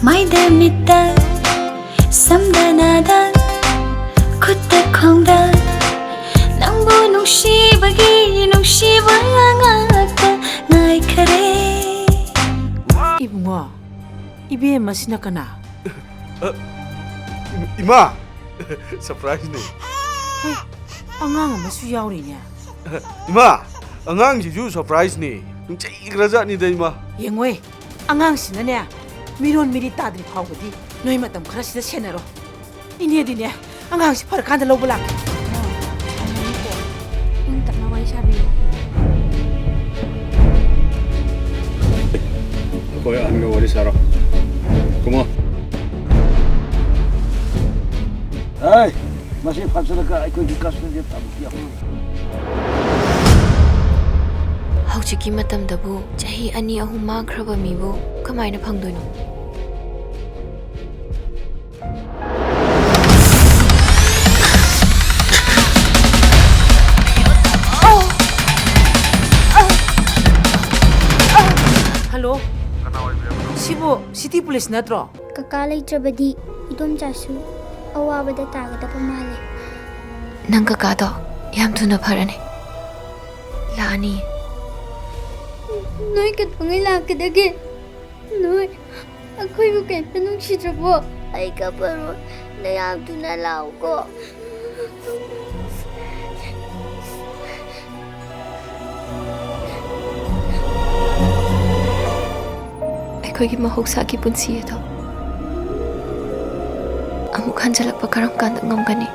Maida mitta samdanada kutta khongda nangbu nungsibagi nungsiba ngakta ngai khare Ibungo ibe masina kana Ima surprise ni angang amasu yaurine Ima angang sisu surprise ni nungchai graja ni da ima yengoi angang sinane miron miri tadri phawdi noi matam khara sida senaro ine dine angang si phar kanda lobula ung tapna wai sabi Koy anga wari saro Kuma Ay masih phansala aiko di kasna je tam kiya Hauchiki matamdabu chahi ani ahum mangkhraba mibu kamaina phangdoino Hello Sibo city police natro Kaka leitrabadi idom chasu awabada tagadaba male nang kakado yam thuna pharani lani Noi katpangai lakadage Noi akhoi bu kai panung sidrabo ai ka paro nayam tuna lao ko ꯑꯩꯈꯣꯏꯒꯤ ꯃꯍꯧꯁꯥꯒꯤ ꯄꯨꯟꯁꯤ ꯑꯗꯣ ꯑꯃꯨꯛ ꯍꯟꯖꯤꯜꯂꯛꯄ ꯀꯔꯝ ꯀꯥꯟꯗ ꯉꯝꯒꯅꯤ